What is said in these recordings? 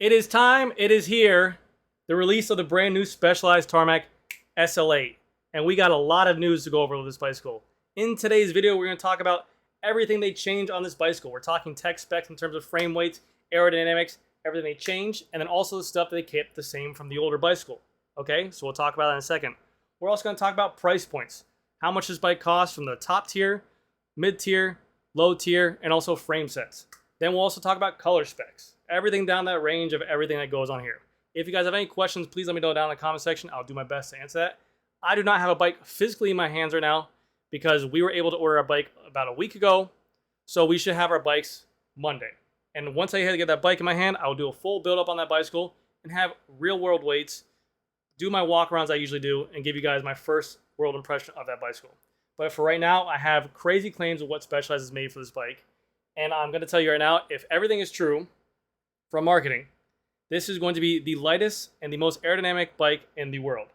It is time. It is here. The release of the brand new Specialized Tarmac SL8. And we got a lot of news to go over with this bicycle. In today's video, we're going to talk about everything they changed on this bicycle. We're talking tech specs in terms of frame weights, aerodynamics, everything they changed, and then also the stuff that they kept the same from the older bicycle. Okay, so we'll talk about that in a second. We're also going to talk about price points. How much this bike costs from the top tier, mid tier, low tier, and also frame sets. Then we'll also talk about color specs. Everything down that range of everything that goes on here. If you guys have any questions, please let me know down in the comment section. I'll do my best to answer that. I do not have a bike physically in my hands right now because we were able to order a bike about a week ago. So we should have our bikes Monday. And once I get that bike in my hand, I'll do a full build up on that bicycle and have real world weights, do my walk arounds I usually do, and give you guys my first world impression of that bicycle. But for right now, I have crazy claims of what Specialized has made for this bike. And I'm going to tell you right now, if everything is true from marketing, this is going to be the lightest and the most aerodynamic bike in the world.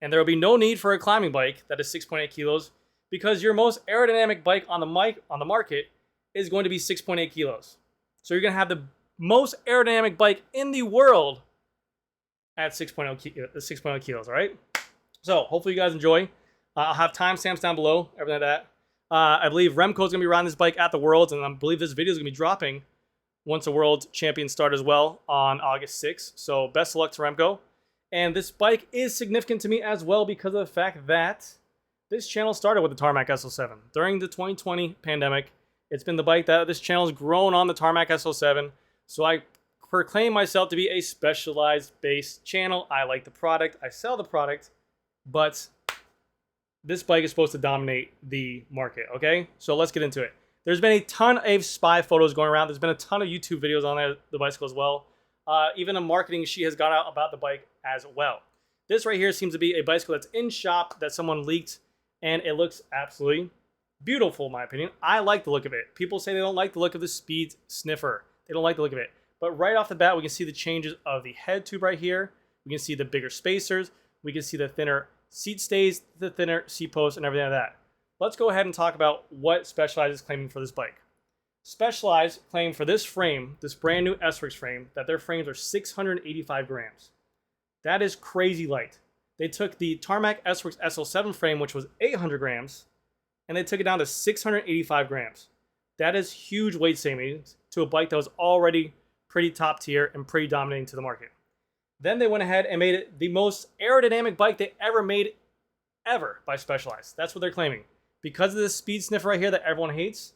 And there will be no need for a climbing bike that is 6.8 kilos because your most aerodynamic bike on the market is going to be 6.8 kilos. So you're going to have the most aerodynamic bike in the world at 6.0 kilos, all right? So hopefully you guys enjoy. I'll have timestamps down below, everything like that. I believe Remco is going to be riding this bike at the Worlds, and I believe this video is going to be dropping once the World Champions start as well on August 6th. So best of luck to Remco. And this bike is significant to me as well because of the fact that this channel started with the Tarmac SL7. During the 2020 pandemic, it's been the bike that this channel has grown on, the Tarmac SL7. So I proclaim myself to be a Specialized-based channel. I like the product. I sell the product. But this bike is supposed to dominate the market, okay? So let's get into it. There's been a ton of spy photos going around. There's been a ton of YouTube videos on the bicycle as well. Even a marketing sheet has gone out about the bike as well. This right here seems to be a bicycle that's in shop that someone leaked, and it looks absolutely beautiful in my opinion. I like the look of it. People say they don't like the look of the speed sniffer. They don't like the look of it. But right off the bat, we can see the changes of the head tube right here. We can see the bigger spacers. We can see the thinner seat stays, the thinner seat posts, and everything like that. Let's go ahead and talk about what Specialized is claiming for this bike. Specialized claimed for this frame, this brand new S-Works frame, that their frames are 685 grams. That is crazy light. They took the Tarmac S-Works SL7 frame, which was 800 grams, and they took it down to 685 grams. That is huge weight savings to a bike that was already pretty top tier and pretty dominating to the market. Then they went ahead and made it the most aerodynamic bike they ever made ever by Specialized. That's what they're claiming. Because of this speed sniffer right here that everyone hates,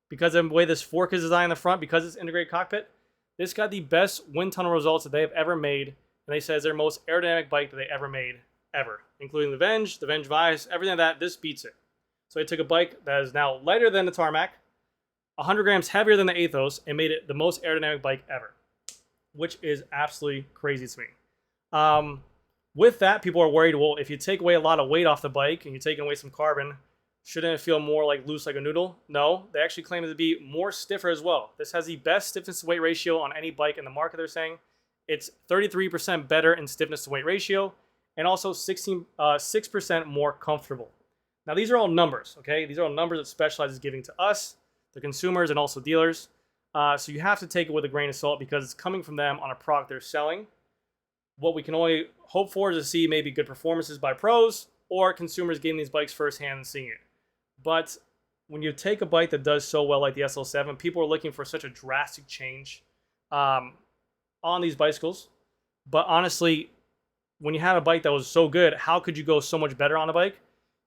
because of the way this fork is designed in the front, because it's integrated cockpit, this got the best wind tunnel results that they have ever made. And they said it's their most aerodynamic bike that they ever made, ever. Including the Venge Vice, everything like that, this beats it. So they took a bike that is now lighter than the Tarmac, 100 grams heavier than the Athos, and made it the most aerodynamic bike ever. Which is absolutely crazy to me. With that, people are worried, well, if you take away a lot of weight off the bike and you're taking away some carbon, shouldn't it feel more like loose like a noodle? No, they actually claim it to be more stiffer as well. This has the best stiffness to weight ratio on any bike in the market, they're saying. It's 33% better in stiffness to weight ratio and also 6% more comfortable. Now, these are all numbers, okay? These are all numbers that Specialized is giving to us, the consumers, and also dealers. So you have to take it with a grain of salt because it's coming from them on a product they're selling. What we can only hope for is to see maybe good performances by pros or consumers getting these bikes firsthand and seeing it. But when you take a bike that does so well like the SL7, people are looking for such a drastic change on these bicycles. But honestly, when you had a bike that was so good, how could you go so much better on a bike?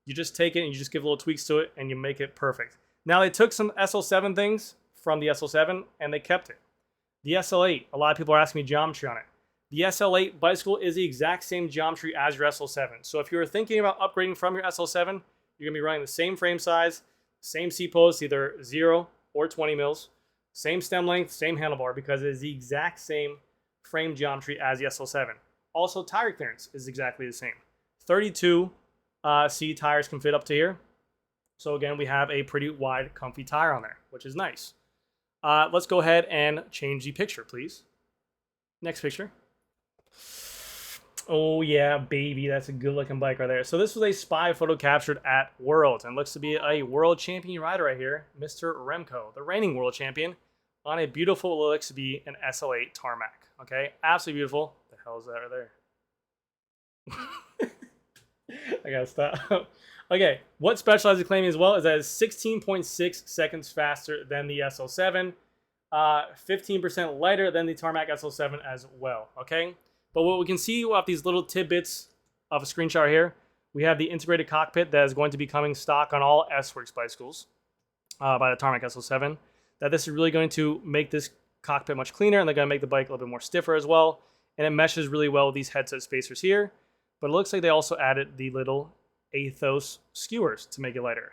You just take it and you just give little tweaks to it and you make it perfect. Now, they took some SL7 things from the SL7 and they kept it. The SL8, a lot of people are asking me geometry on it. The SL8 bicycle is the exact same geometry as your SL7. So if you're thinking about upgrading from your SL7, you're going to be running the same frame size, same seat post, either 0 or 20 mils, same stem length, same handlebar, because it is the exact same frame geometry as the SL7. Also, tire clearance is exactly the same. 32 C tires can fit up to here. So again, we have a pretty wide, comfy tire on there, which is nice. Let's go ahead and change the picture, please. Next picture. Oh yeah, baby, that's a good looking bike right there. So this was a spy photo captured at Worlds and looks to be a world champion rider right here, Mr. Remco, the reigning world champion on a beautiful what looks to be an SL8 Tarmac. Okay, absolutely beautiful. What the hell is that right there? I gotta stop. Okay, what Specialized is claiming as well is that it's 16.6 seconds faster than the SL7, 15% lighter than the Tarmac SL7 as well. Okay, but what we can see off these little tidbits of a screenshot here, we have the integrated cockpit that is going to be coming stock on all S-Works bicycles by the Tarmac SL7. That this is really going to make this cockpit much cleaner, and they're going to make the bike a little bit more stiffer as well. And it meshes really well with these headset spacers here. But it looks like they also added the little Athos skewers to make it lighter.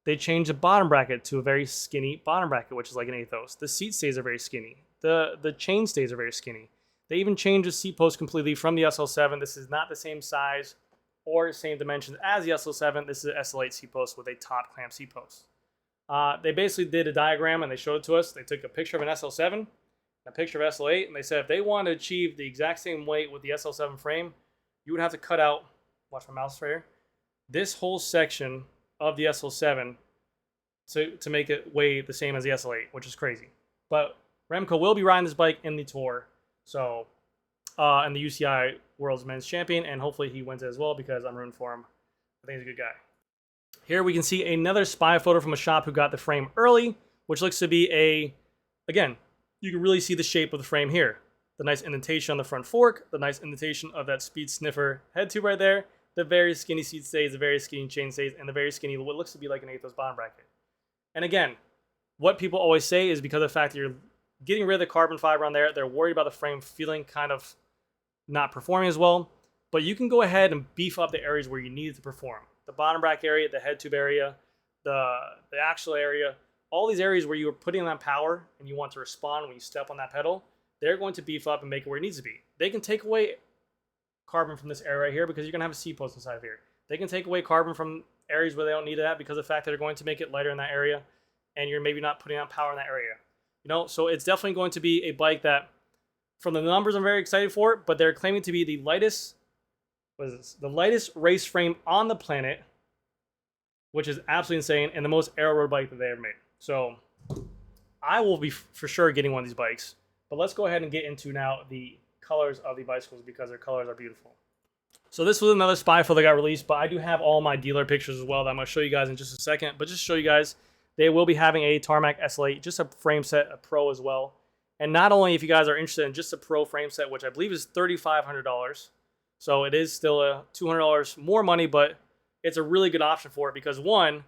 They changed the bottom bracket to a very skinny bottom bracket, which is like an Athos. The seat stays are very skinny. The chain stays are very skinny. They even changed the seat post completely from the SL7. This is not the same size or same dimensions as the SL7. This is an SL8 seat post with a top clamp seat post. They basically did a diagram and they showed it to us. They took a picture of an SL7 and a picture of SL8, and they said if they wanted to achieve the exact same weight with the SL7 frame, you would have to cut out, watch my mouse right here, this whole section of the SL7 to make it weigh the same as the SL8, which is crazy. But Remco will be riding this bike in the Tour, so and the UCI World's Men's Champion, and hopefully he wins it as well because I'm rooting for him. I think he's a good guy. Here we can see another spy photo from a shop who got the frame early, which looks to be again, you can really see the shape of the frame here. The nice indentation on the front fork, the nice indentation of that speed sniffer head tube right there, the very skinny seat stays, the very skinny chain stays, and the very skinny, what looks to be like an Athos bottom bracket. And again, what people always say is because of the fact that you're getting rid of the carbon fiber on there, they're worried about the frame feeling kind of not performing as well. But you can go ahead and beef up the areas where you need it to perform. The bottom bracket area, the head tube area, the axle area, all these areas where you are putting on power and you want to respond when you step on that pedal, they're going to beef up and make it where it needs to be. They can take away carbon from this area right here because you're going to have a seat post inside of here. They can take away carbon from areas where they don't need it at because of the fact that they're going to make it lighter in that area and you're maybe not putting on power in that area. You know, so it's definitely going to be a bike that, from the numbers, I'm very excited for it, but they're claiming to be the lightest, the lightest race frame on the planet, which is absolutely insane, and the most aero road bike that they ever made. So I will be for sure getting one of these bikes. But let's go ahead and get into now the colors of the bicycles because their colors are beautiful. So this was another spy photo that got released, but I do have all my dealer pictures as well that I'm going to show you guys in just a second. But just to show you guys, they will be having a Tarmac SL8, just a frame set, a Pro as well. And not only if you guys are interested in just a Pro frame set, which I believe is $3,500. So it is still a $200 more money, but it's a really good option for it because one,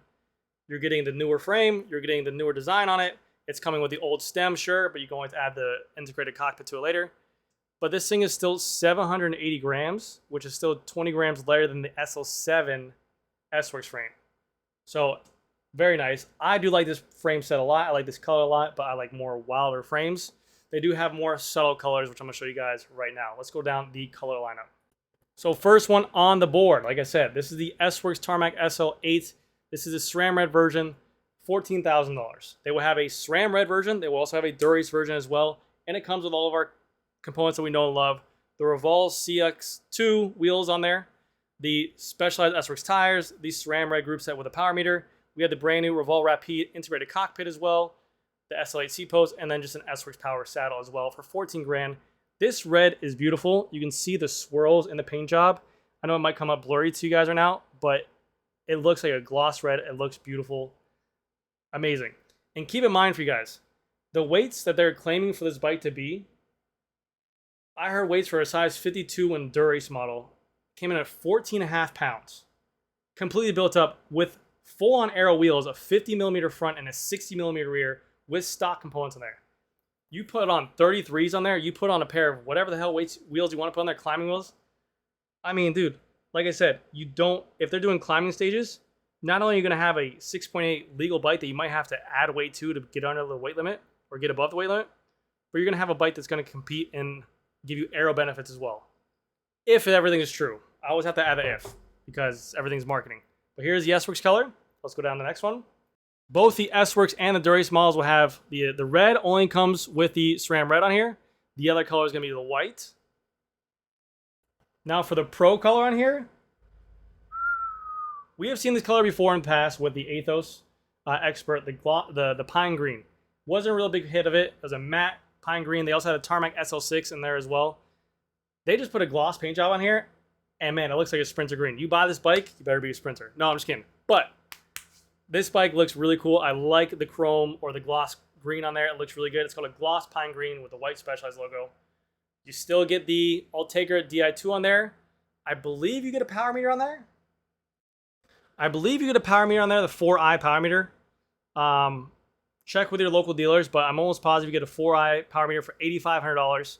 you're getting the newer frame, you're getting the newer design on it. It's coming with the old stem, sure, but you're going to add the integrated cockpit to it later. But this thing is still 780 grams, which is still 20 grams lighter than the SL7 S-Works frame. So very nice. I do like this frame set a lot. I like this color a lot, but I like more wilder frames. They do have more subtle colors, which I'm going to show you guys right now. Let's go down the color lineup. So first one on the board, like I said, this is the S-Works Tarmac SL8. This is a SRAM Red version, $14,000. They will have a SRAM Red version. They will also have a Dura-Ace version as well. And it comes with all of our components that we know and love. The Revol CX2 wheels on there, the Specialized S-Works tires, the SRAM Red group set with a power meter. We have the brand new Revol Rapide integrated cockpit as well, the SL8 seat post, and then just an S-Works power saddle as well for 14 grand. This red is beautiful. You can see the swirls in the paint job. I know it might come up blurry to you guys right now, but it looks like a gloss red. It looks beautiful. Amazing. And keep in mind for you guys, the weights that they're claiming for this bike to be, I heard weights for a size 52 and Dura-Ace model came in at 14.5 pounds. Completely built up with full-on aero wheels, a 50mm front and a 60mm rear with stock components in there. You put on 33s on there, you put on a pair of whatever the hell wheels you want to put on there, climbing wheels. I mean, dude, like I said, if they're doing climbing stages, not only are you going to have a 6.8 legal bike that you might have to add weight to get under the weight limit or get above the weight limit, but you're going to have a bike that's going to compete and give you aero benefits as well. If everything is true. I always have to add the if because everything's marketing. But here's the S-Works color. Let's go down to the next one. Both the S-Works and the Dura-Ace models will have the red only comes with the SRAM Red on here. The other color is going to be the white. Now for the Pro color on here, we have seen this color before in the past with the Athos Expert, the pine green. Wasn't a real big hit of it. It was a matte pine green. They also had a Tarmac SL6 in there as well. They just put a gloss paint job on here, and man, it looks like a Sprinter green. You buy this bike, you better be a Sprinter. No, I'm just kidding. But this bike looks really cool. I like the chrome or the gloss green on there. It looks really good. It's called a gloss pine green with the white Specialized logo. You still get the Ultegra Di2 on there. I believe you get a power meter on there. The 4i power meter. Check with your local dealers, but I'm almost positive you get a 4i power meter for $8,500.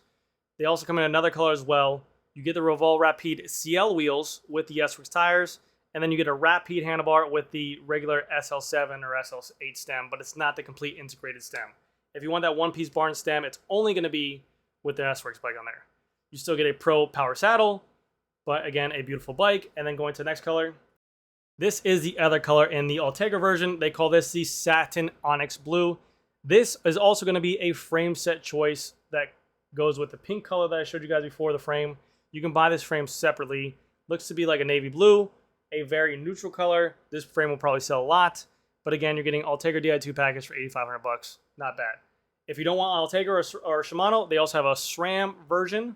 They also come in another color as well. You get the Revol Rapide CL wheels with the S-Works tires, and then you get a Rapide handlebar with the regular SL7 or SL8 stem, but it's not the complete integrated stem. If you want that one-piece barn stem, it's only going to be with the S-Works bike on there. You still get a Pro power saddle, but again, a beautiful bike. And then going to the next color. This is the other color in the Ultegra version. They call this the Satin Onyx Blue. This is also going to be a frame set choice that goes with the pink color that I showed you guys before, the frame. You can buy this frame separately. Looks to be like a navy blue, a very neutral color. This frame will probably sell a lot. But again, you're getting Ultegra Di2 package for $8,500. Not bad. If you don't want Ultegra or Shimano, they also have a SRAM version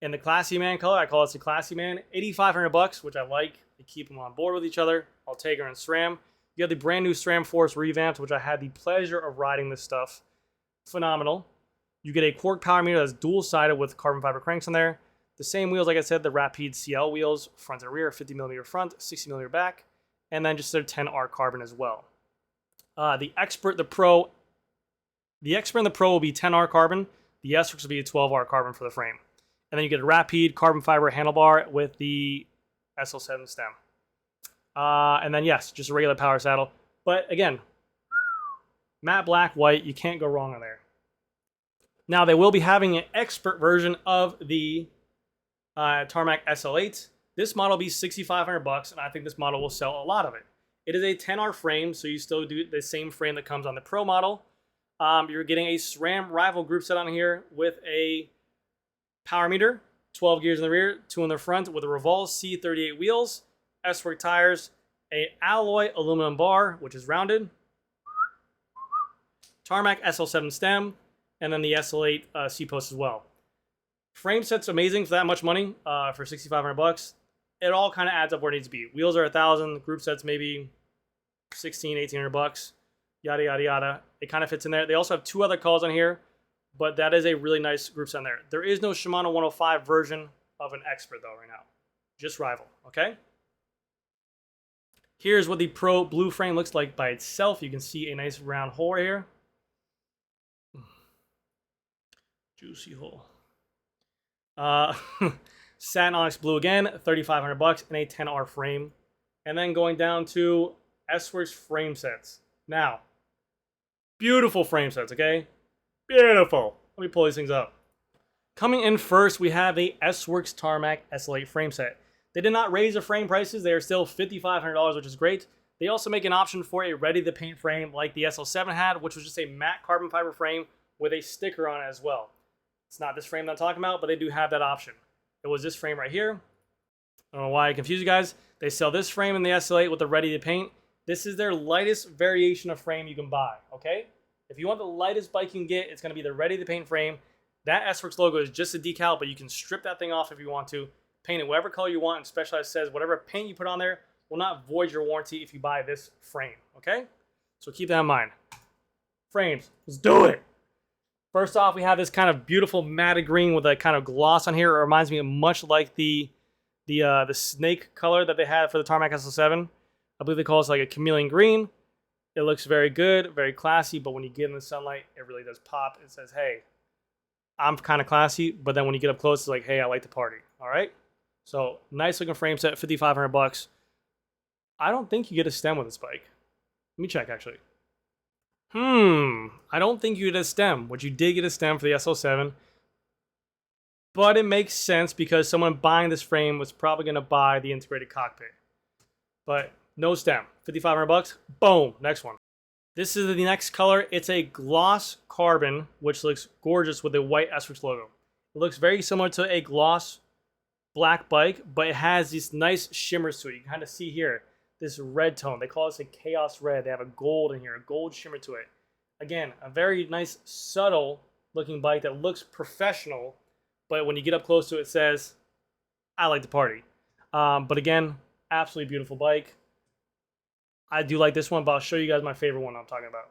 in the Classy Man color. I call it the Classy Man. $8,500, which I like. They keep them on board with each other. Ultegra and SRAM. You have the brand new SRAM Force revamped, which I had the pleasure of riding this stuff. Phenomenal. You get a Quark power meter that's dual-sided with carbon fiber cranks on there. The same wheels, like I said, the Rapide CL wheels, front and rear, 50mm front, 60mm back, and then just their 10R carbon as well. The Expert and the Pro will be 10R carbon. The S-Works will be a 12R carbon for the frame. And then you get a Rapide carbon fiber handlebar with the SL7 stem. And then, yes, just a regular power saddle. But again, matte black, white, you can't go wrong on there. Now, they will be having an Expert version of the Tarmac SL8. This model will be $6,500, and I think this model will sell a lot of it. It is a 10R frame, so you still do the same frame that comes on the Pro model. You're getting a SRAM Rival group set on here with a power meter, 12 gears in the rear, 2 in the front, with a Revol C38 wheels, S-Works tires, a alloy aluminum bar, which is rounded, Tarmac SL7 stem, and then the SL8 C-post as well. Frame set's amazing for that much money, for $6,500. It all kind of adds up where it needs to be. Wheels are $1,000, group set's maybe $1,600, $1,800, yada, yada, yada. It kind of fits in there. They also have 2 other calls on here, but that is a really nice group set in there. There is no Shimano 105 version of an Expert, though, right now. Just Rival, okay? Here's what the Pro blue frame looks like by itself. You can see a nice round hole right here. Juicy hole. Satin Onyx Blue again, $3,500 in a 10R frame. And then going down to S-Works frame sets. Now, beautiful frame sets, okay? Beautiful. Let me pull these things up. Coming in first, we have a S-Works Tarmac SL8 frame set. They did not raise the frame prices. They are still $5,500, which is great. They also make an option for a ready-to-paint frame like the SL7 had, which was just a matte carbon fiber frame with a sticker on it as well. It's not this frame that I'm talking about, but they do have that option. It was this frame right here. I don't know why I confused you guys. They sell this frame in the SL8 with the ready-to-paint. This is their lightest variation of frame you can buy, okay? If you want the lightest bike you can get, it's going to be the ready-to-paint frame. That S-Works logo is just a decal, but you can strip that thing off if you want to. Paint it whatever color you want, and Specialized says whatever paint you put on there will not void your warranty if you buy this frame, okay? So keep that in mind. Frames, let's do it! First off, we have this kind of beautiful matted green with a kind of gloss on here. It reminds me much like the snake color that they had for the Tarmac SL7. I believe they call it like a chameleon green. It looks very good, very classy, but when you get in the sunlight, it really does pop. It says, hey, I'm kind of classy, but then when you get up close, it's like, hey, I like to party, all right? So, nice looking frame set, $5,500. I don't think you get a stem with this bike. Let me check, actually. I don't think you get a stem, but you did get a stem for the SL7. But it makes sense because someone buying this frame was probably going to buy the integrated cockpit. But no stem, $5,500. Boom, next one. This is the next color. It's a gloss carbon, which looks gorgeous with a white S-Works logo. It looks very similar to a gloss black bike, but it has these nice shimmers to it. You can kind of see here this red tone. They call this a chaos red. They have a gold in here, a gold shimmer to it. Again, a very nice, subtle looking bike that looks professional, but when you get up close to it, it says, I like to party. But again, absolutely beautiful bike. I do like this one, but I'll show you guys my favorite one I'm talking about.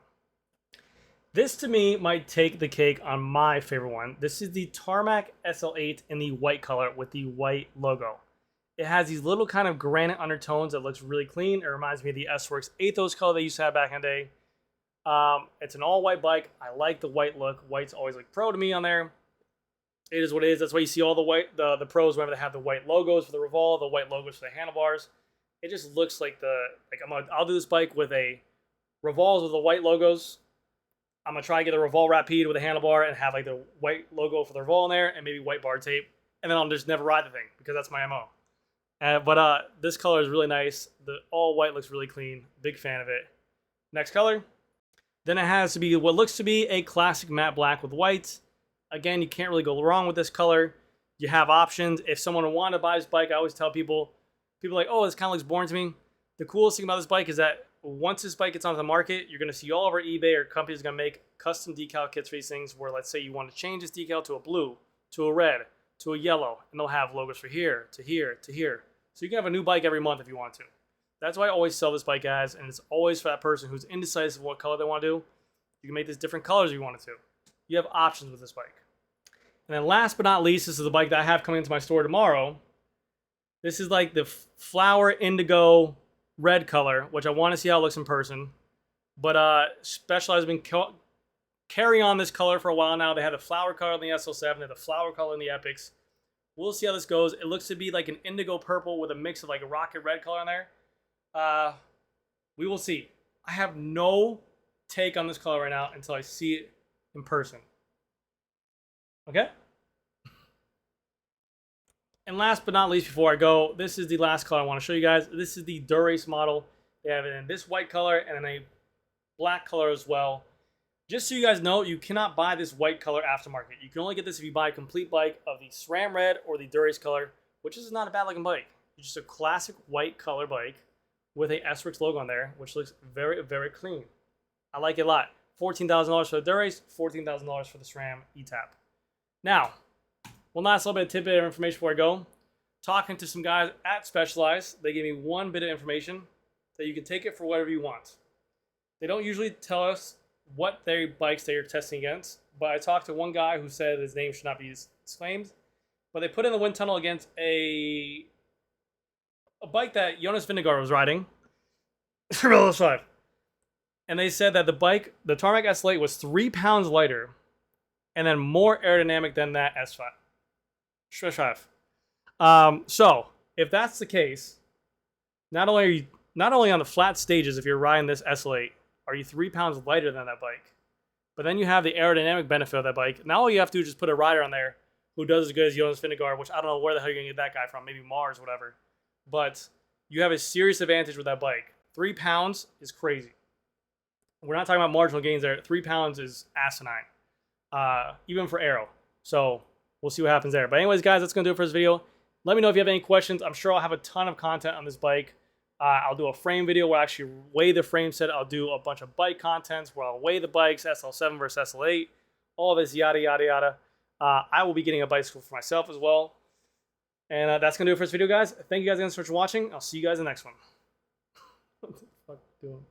This to me might take the cake on my favorite one. This is the Tarmac SL8 in the white color with the white logo. It has these little kind of granite undertones that looks really clean. It reminds me of the S-Works Athos color they used to have back in the day. It's an all-white bike. I like the white look. White's always looked pro to me on there. It is what it is. That's why you see all the white, the pros whenever they have the white logos for the Revolve, the white logos for the handlebars. It just looks like I'll do this bike with a Revolves with the white logos. I'm gonna try to get a Revolve Rapide with a handlebar and have like the white logo for the Revolve in there and maybe white bar tape, and then I'll just never ride the thing because that's my MO. But this color is really nice. The all white looks really clean. Big fan of it. Next color. Then it has to be what looks to be a classic matte black with white. Again, you can't really go wrong with this color. You have options. If someone wanted to buy this bike, I always tell people are like, oh, this kind of looks boring to me. The coolest thing about this bike is that once this bike gets onto the market, you're going to see all over eBay or companies going to make custom decal kits for these things where let's say you want to change this decal to a blue, to a red, to a yellow, and they'll have logos for here, to here, to here. So you can have a new bike every month if you want to. That's why I always sell this bike, guys, and it's always for that person who's indecisive what color they want to do. You can make this different colors if you wanted to. You have options with this bike. And then last but not least, this is the bike that I have coming into my store tomorrow. This is like the flower indigo red color, which I want to see how it looks in person. But Specialized has been carrying on this color for a while now. They had the flower color in the SL7, they had the flower color in the Epics. We'll see how this goes. It looks to be like an indigo purple with a mix of like a rocket red color in there. We will see. I have no take on this color right now until I see it in person. Okay? And last but not least, before I go, this is the last color I want to show you guys. This is the Durace model. They have it in this white color and in a black color as well. Just so you guys know, you cannot buy this white color aftermarket. You can only get this if you buy a complete bike of the SRAM red or the Durace color, which is not a bad looking bike. It's just a classic white color bike with a S-Works logo on there, which looks very, very clean. I like it a lot. $14,000 for the Durace, $14,000 for the SRAM E-Tap. Now, one last little bit of tidbit of information before I go. Talking to some guys at Specialized, they gave me one bit of information that you can take it for whatever you want. They don't usually tell us what their bikes they are testing against, but I talked to one guy who said his name should not be disclaimed, but they put in the wind tunnel against a bike that Jonas Vingegaard was riding, Real 5. And they said that the bike, the Tarmac SL8, was 3 pounds lighter and then more aerodynamic than that S5. So if that's the case, not only on the flat stages, if you're riding this SL8, are you 3 pounds lighter than that bike, but then you have the aerodynamic benefit of that bike. Now all you have to do is just put a rider on there who does as good as Jonas Vingegaard, which I don't know where the hell you're gonna get that guy from, maybe Mars, whatever. But you have a serious advantage with that bike. 3 pounds is crazy. We're not talking about marginal gains there. 3 pounds is asinine, even for aero. So we'll see what happens there. But anyways, guys, that's going to do it for this video. Let me know if you have any questions. I'm sure I'll have a ton of content on this bike. I'll do a frame video where I actually weigh the frame set. I'll do a bunch of bike contents where I'll weigh the bikes, SL7 versus SL8, all this yada, yada, yada. I will be getting a bicycle for myself as well. And that's going to do it for this video, guys. Thank you guys again so much for watching. I'll see you guys in the next one. What the fuck doing?